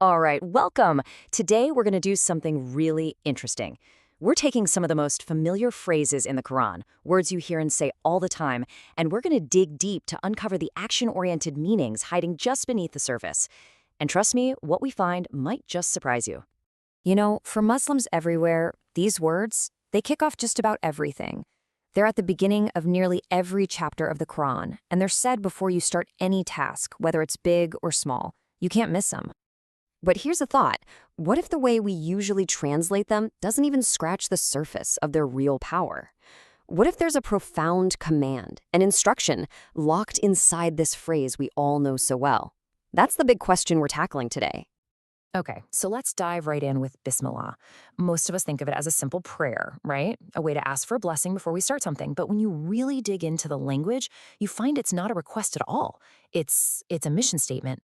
All right, welcome. Today we're going to do something really interesting. We're taking some of the most familiar phrases in the Quran, words you hear and say all the time, and we're going to dig deep to uncover the action-oriented meanings hiding just beneath the surface. And trust me, what we find might just surprise you. For Muslims everywhere, these words, they kick off just about everything. They're at the beginning of nearly every chapter of the Quran, and they're said before you start any task, whether it's big or small. You can't miss them. But here's a thought. What if the way we usually translate them doesn't even scratch the surface of their real power? What if there's a profound command, an instruction, locked inside this phrase we all know so well? That's the big question we're tackling today. Okay, so let's dive right in with Bismillah. Most of us think of it as a simple prayer, right? A way to ask for a blessing before we start something. But when you really dig into the language, you find it's not a request at all. It's a mission statement.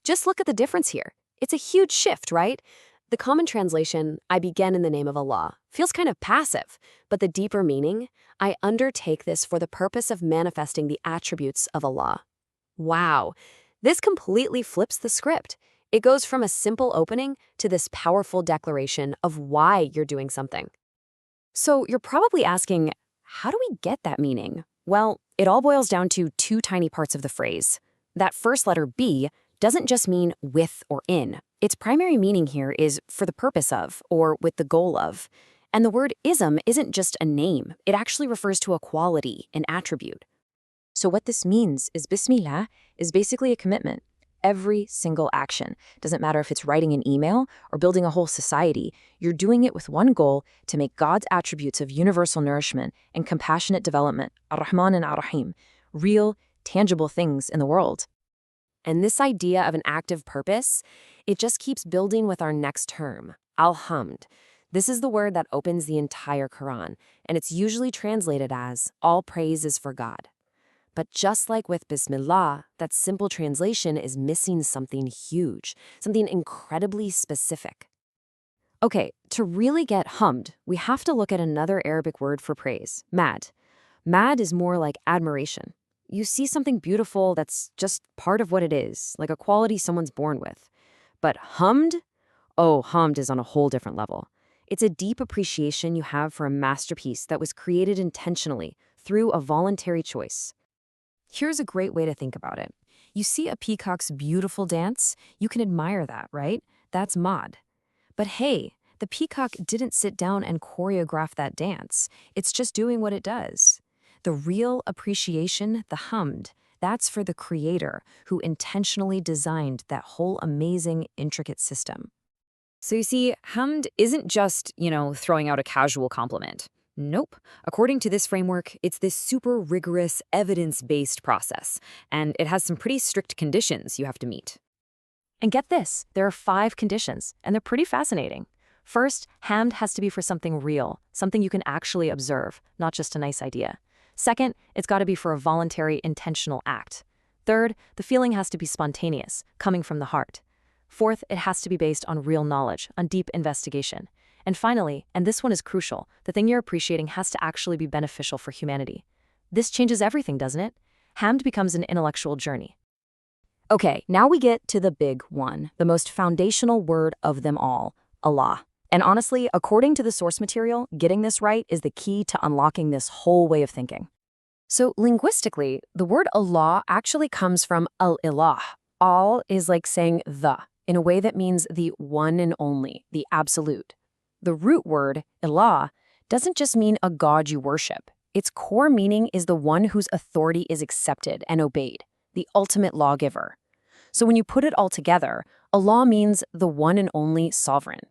Just look at the difference here. It's a huge shift, right? The common translation, I begin in the name of Allah, feels kind of passive, but the deeper meaning, I undertake this for the purpose of manifesting the attributes of Allah. Wow, this completely flips the script. It goes from a simple opening to this powerful declaration of why you're doing something. So you're probably asking, how do we get that meaning? Well, it all boils down to two tiny parts of the phrase. That first letter B doesn't just mean with or in. Its primary meaning here is for the purpose of, or with the goal of. And the word ism isn't just a name. It actually refers to a quality, an attribute. So what this means is Bismillah is basically a commitment. Every single action, doesn't matter if it's writing an email or building a whole society, you're doing it with one goal to make God's attributes of universal nourishment and compassionate development, Ar-Rahman and Ar-Rahim, real, tangible things in the world. And this idea of an active purpose, it just keeps building with our next term, Alhamd. This is the word that opens the entire Quran, and it's usually translated as, all praise is for God. But just like with Bismillah, that simple translation is missing something huge, something incredibly specific. Okay, to really get hummed, we have to look at another Arabic word for praise, mad. Mad is more like admiration. You see something beautiful that's just part of what it is, like a quality someone's born with. But hummed? Oh, hummed is on a whole different level. It's a deep appreciation you have for a masterpiece that was created intentionally through a voluntary choice. Here's a great way to think about it. You see a peacock's beautiful dance, you can admire that, right? That's mod. But hey, the peacock didn't sit down and choreograph that dance. It's just doing what it does. The real appreciation, the hamd, that's for the creator who intentionally designed that whole amazing, intricate system. So you see, hamd isn't just, throwing out a casual compliment. Nope. According to this framework, it's this super rigorous, evidence-based process, and it has some pretty strict conditions you have to meet. And get this, there are 5 conditions, and they're pretty fascinating. First, hamd has to be for something real, something you can actually observe, not just a nice idea. Second, it's got to be for a voluntary, intentional act. Third, the feeling has to be spontaneous, coming from the heart. Fourth, it has to be based on real knowledge, on deep investigation. And finally, and this one is crucial, the thing you're appreciating has to actually be beneficial for humanity. This changes everything, doesn't it? Hamd becomes an intellectual journey. Okay, now we get to the big one, the most foundational word of them all, Allah. And honestly, according to the source material, getting this right is the key to unlocking this whole way of thinking. So linguistically, the word Allah actually comes from al-ilah. Al is like saying the, in a way that means the one and only, the absolute. The root word, ilah, doesn't just mean a god you worship. Its core meaning is the one whose authority is accepted and obeyed, the ultimate lawgiver. So when you put it all together, Allah means the one and only sovereign.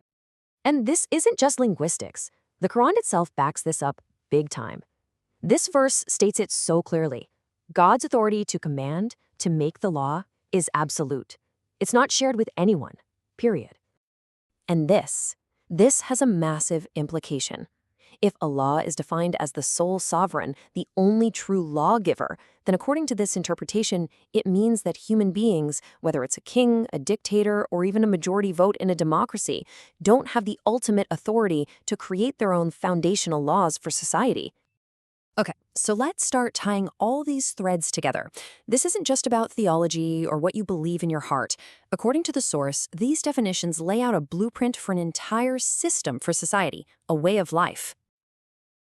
And this isn't just linguistics. The Quran itself backs this up big time. This verse states it so clearly. God's authority to command, to make the law, is absolute. It's not shared with anyone, period. And this has a massive implication. If Allah is defined as the sole sovereign, the only true lawgiver, then according to this interpretation, it means that human beings, whether it's a king, a dictator, or even a majority vote in a democracy, don't have the ultimate authority to create their own foundational laws for society. Okay, so let's start tying all these threads together. This isn't just about theology or what you believe in your heart. According to the source, these definitions lay out a blueprint for an entire system for society, a way of life.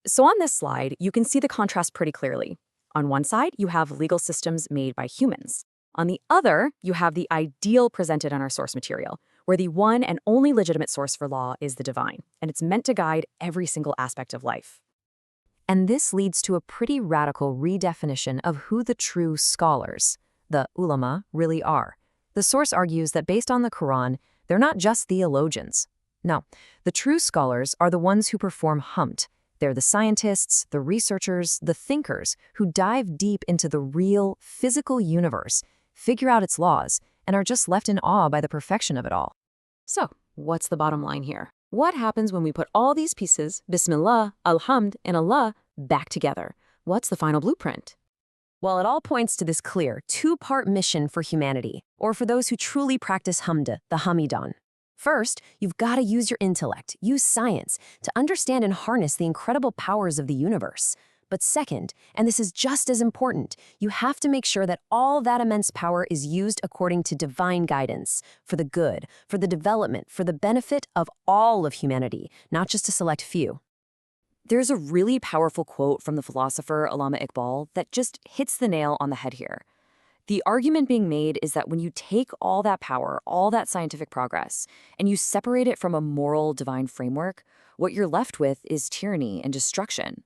So on this slide, you can see the contrast pretty clearly. On one side, you have legal systems made by humans. On the other, you have the ideal presented in our source material, where the one and only legitimate source for law is the divine, and it's meant to guide every single aspect of life. And this leads to a pretty radical redefinition of who the true scholars, the ulama, really are. The source argues that based on the Quran, they're not just theologians. No, the true scholars are the ones who perform humd. They're the scientists, the researchers, the thinkers who dive deep into the real, physical universe, figure out its laws, and are just left in awe by the perfection of it all. So, what's the bottom line here? What happens when we put all these pieces, Bismillah, Alhamd, and Allah, back together? What's the final blueprint? Well, it all points to this clear, two-part mission for humanity, or for those who truly practice hamd, the Hamidan. First, you've got to use your intellect, use science, to understand and harness the incredible powers of the universe. But second, and this is just as important, you have to make sure that all that immense power is used according to divine guidance, for the good, for the development, for the benefit of all of humanity, not just a select few. There's a really powerful quote from the philosopher Allama Iqbal that just hits the nail on the head here. The argument being made is that when you take all that power, all that scientific progress, and you separate it from a moral divine framework, what you're left with is tyranny and destruction.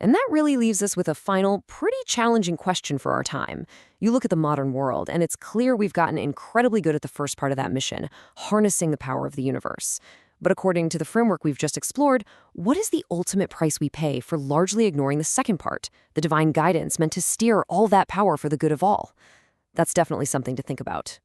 And that really leaves us with a final, pretty challenging question for our time. You look at the modern world, and it's clear we've gotten incredibly good at the first part of that mission, harnessing the power of the universe. But according to the framework we've just explored, what is the ultimate price we pay for largely ignoring the second part, the divine guidance meant to steer all that power for the good of all? That's definitely something to think about.